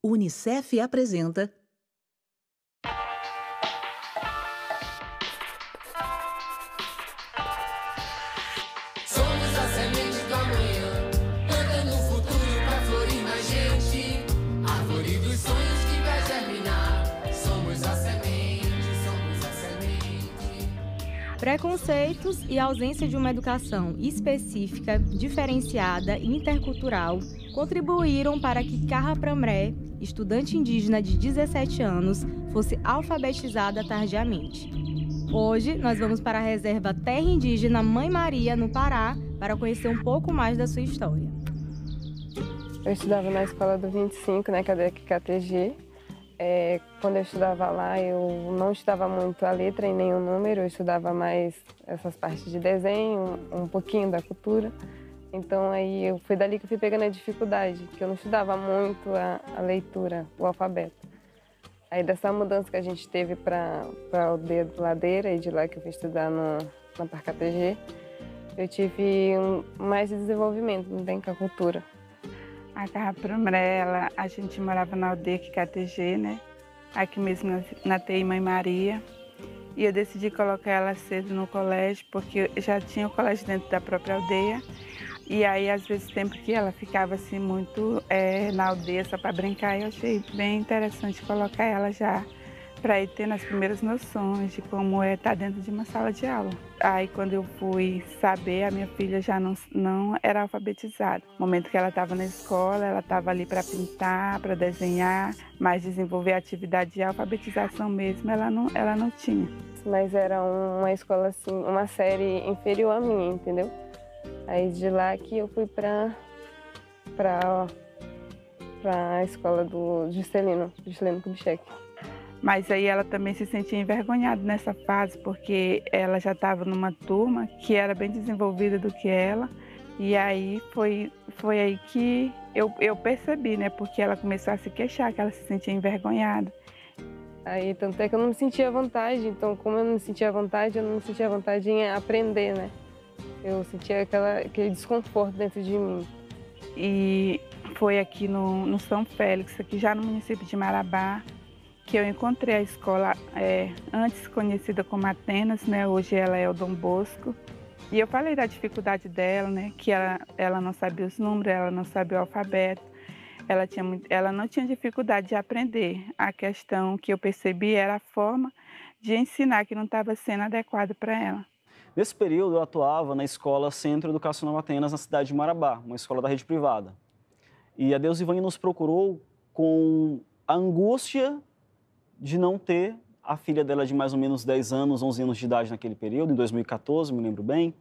Unicef apresenta Somos a semente do amanhã, plantando o futuro pra florir na gente. Árvore dos sonhos que vai germinar. Somos a semente, somos a semente. Preconceitos e ausência de uma educação específica, diferenciada e intercultural contribuíram para que Carra Pramré, estudante indígena de 17 anos, fosse alfabetizada tardiamente. Hoje, nós vamos para a reserva Terra Indígena Mãe Maria, no Pará, para conhecer um pouco mais da sua história. Eu estudava na escola do 25, né, que é da KTG. Quando eu estudava lá, eu não estudava muito a letra e nem o número, eu estudava mais essas partes de desenho, um pouquinho da cultura. Então, aí foi dali que eu fui pegando a dificuldade, que eu não estudava muito a leitura, o alfabeto. Aí, dessa mudança que a gente teve para a aldeia do Ladeira, e de lá que eu fui estudar na ParKTG, eu tive mais desenvolvimento dentro da cultura. A Carra Pramré, a gente morava na aldeia KTG, né? Aqui mesmo na TI Mãe Maria. E eu decidi colocar ela cedo no colégio, porque eu já tinha o colégio dentro da própria aldeia. E aí, às vezes, o tempo que ela ficava assim muito na aldeia só para brincar, eu achei bem interessante colocar ela já para ir tendo as primeiras noções de como é estar dentro de uma sala de aula. Aí, quando eu fui saber, a minha filha já não era alfabetizada. No momento que ela estava na escola, ela estava ali para pintar, para desenhar, mas desenvolver a atividade de alfabetização mesmo, ela não tinha. Mas era uma escola, assim, uma série inferior à minha, entendeu? Aí de lá que eu fui para a escola do Juscelino Kubitschek. Mas aí ela também se sentia envergonhada nessa fase, porque ela já estava numa turma que era bem desenvolvida do que ela. E aí foi aí que eu percebi, né? Porque ela começou a se queixar, que ela se sentia envergonhada. Aí tanto é que eu não me sentia à vontade, então como eu não me sentia à vontade, eu não me sentia à vontade em aprender, né? Eu sentia aquele desconforto dentro de mim. E foi aqui no São Félix, aqui já no município de Marabá, que eu encontrei a escola antes conhecida como Atenas, né? Hoje ela é o Dom Bosco. E eu falei da dificuldade dela, né? Que ela não sabia os números, ela não sabia o alfabeto. Ela não tinha dificuldade de aprender. A questão que eu percebi era a forma de ensinar que não estava sendo adequada para ela. Nesse período, eu atuava na Escola Centro Educacional Atenas, na cidade de Marabá, uma escola da rede privada. E a Deusivane nos procurou com a angústia de não ter a filha dela de mais ou menos 10 anos, 11 anos de idade naquele período, em 2014, me lembro bem,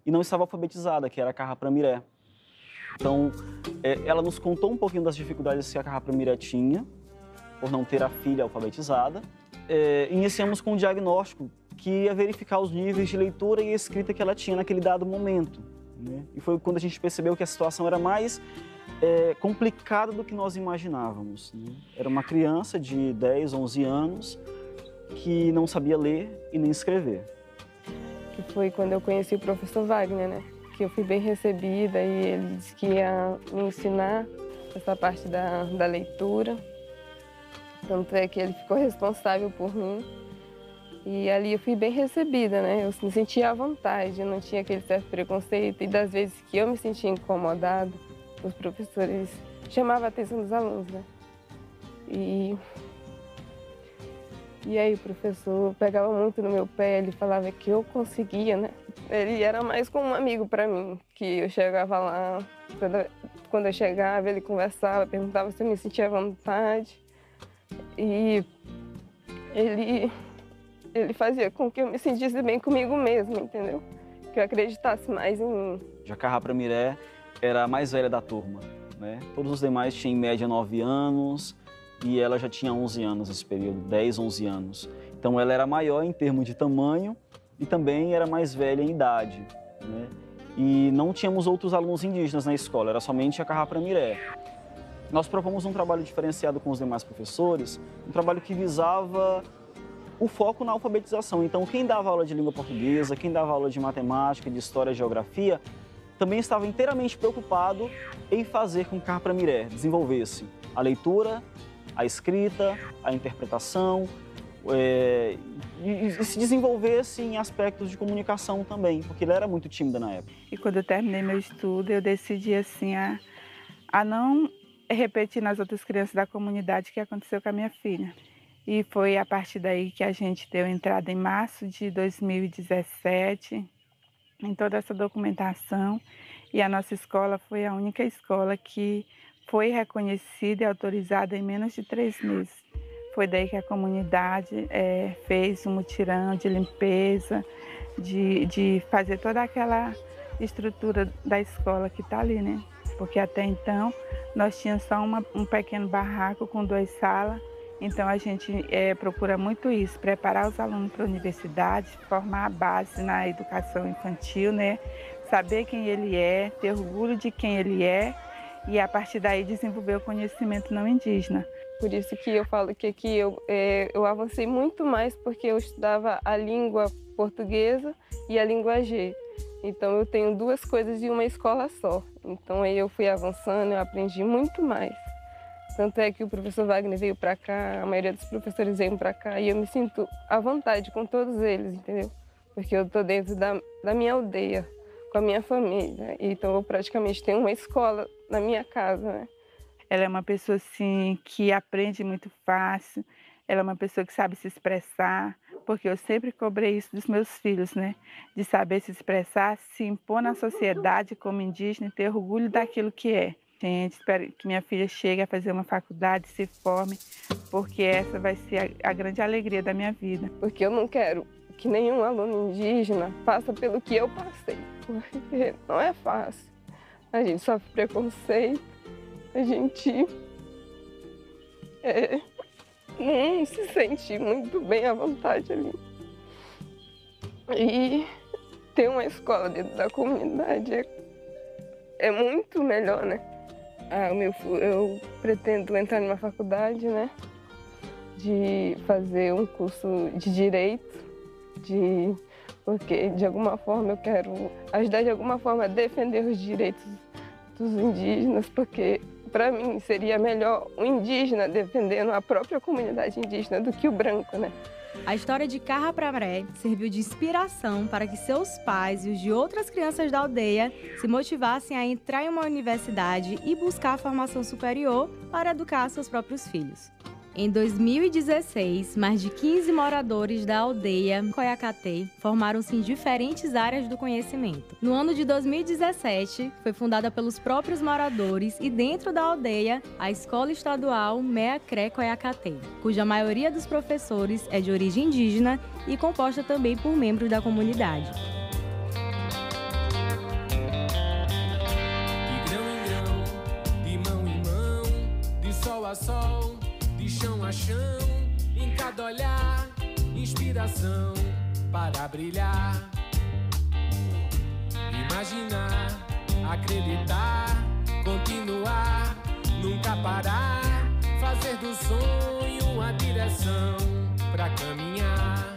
e não estava alfabetizada, que era a Carra Pramré. Então, ela nos contou um pouquinho das dificuldades que a Carra Pramré tinha, por não ter a filha alfabetizada. Iniciamos com um diagnóstico que ia verificar os níveis de leitura e escrita que ela tinha naquele dado momento, né? E foi quando a gente percebeu que a situação era mais complicada do que nós imaginávamos, né? Era uma criança de 10, 11 anos que não sabia ler e nem escrever. Que foi quando eu conheci o professor Wagner, né? Que eu fui bem recebida e ele disse que ia me ensinar essa parte da leitura. Tanto é que ele ficou responsável por mim. E ali eu fui bem recebida, né? Eu me sentia à vontade, eu não tinha aquele certo preconceito. E das vezes que eu me sentia incomodada, os professores chamavam a atenção dos alunos, né? E aí o professor pegava muito no meu pé, ele falava que eu conseguia, né? Ele era mais como um amigo para mim, que eu chegava lá, quando eu chegava, ele conversava, perguntava se eu me sentia à vontade. E ele fazia com que eu me sentisse bem comigo mesma, entendeu? Que eu acreditasse mais em mim. A Carra Pramré era a mais velha da turma, né? Todos os demais tinham em média 9 anos e ela já tinha 11 anos nesse período, 10, 11 anos. Então ela era maior em termos de tamanho e também era mais velha em idade, né? E não tínhamos outros alunos indígenas na escola, era somente a Carra Pramré. Nós propomos um trabalho diferenciado com os demais professores, um trabalho que visava o foco na alfabetização. Então, quem dava aula de língua portuguesa, quem dava aula de matemática, de história e geografia, também estava inteiramente preocupado em fazer com que Carra Pramiré desenvolvesse a leitura, a escrita, a interpretação, e se desenvolvesse em aspectos de comunicação também, porque ele era muito tímido na época. E quando eu terminei meu estudo, eu decidi assim a não repetir nas outras crianças da comunidade o que aconteceu com a minha filha. E foi a partir daí que a gente deu entrada em março de 2017 em toda essa documentação, e a nossa escola foi a única escola que foi reconhecida e autorizada em menos de 3 meses. Foi daí que a comunidade fez um mutirão de limpeza, de fazer toda aquela estrutura da escola que está ali, né? Porque até então nós tínhamos só um pequeno barraco com 2 salas, então a gente procura muito isso, preparar os alunos para a universidade, formar a base na educação infantil, né? Saber quem ele é, ter orgulho de quem ele é e a partir daí desenvolver o conhecimento não indígena. Por isso que eu falo que aqui eu avancei muito mais porque eu estudava a língua portuguesa e a língua G. Então eu tenho 2 coisas em uma escola só. Então aí eu fui avançando, eu aprendi muito mais. Tanto é que o professor Wagner veio para cá, a maioria dos professores veio para cá e eu me sinto à vontade com todos eles, entendeu? Porque eu estou dentro da minha aldeia, com a minha família. Então eu praticamente tenho uma escola na minha casa, né? Ela é uma pessoa assim que aprende muito fácil, ela é uma pessoa que sabe se expressar, porque eu sempre cobrei isso dos meus filhos, né? De saber se expressar, se impor na sociedade como indígena e ter orgulho daquilo que é. Gente, espero que minha filha chegue a fazer uma faculdade, se forme, porque essa vai ser a grande alegria da minha vida. Porque eu não quero que nenhum aluno indígena passe pelo que eu passei, porque não é fácil. A gente sofre preconceito. A gente não se sente muito bem à vontade ali. E ter uma escola dentro da comunidade é muito melhor, né? Eu pretendo entrar numa faculdade, né? De fazer um curso de direito, porque de alguma forma eu quero ajudar de alguma forma a defender os direitos dos indígenas, porque para mim seria melhor o indígena defendendo a própria comunidade indígena do que o branco, né? A história de Carra Pramiré serviu de inspiração para que seus pais e os de outras crianças da aldeia se motivassem a entrar em uma universidade e buscar a formação superior para educar seus próprios filhos. Em 2016, mais de 15 moradores da aldeia Coiacatê formaram-se em diferentes áreas do conhecimento. No ano de 2017, foi fundada pelos próprios moradores e dentro da aldeia, a Escola Estadual Meacré Coiacatê, cuja maioria dos professores é de origem indígena e composta também por membros da comunidade. De grão em grão, de mão em mão, de sol a sol, de chão a chão, em cada olhar, inspiração para brilhar. Imaginar, acreditar, continuar, nunca parar, fazer do sonho a direção para caminhar.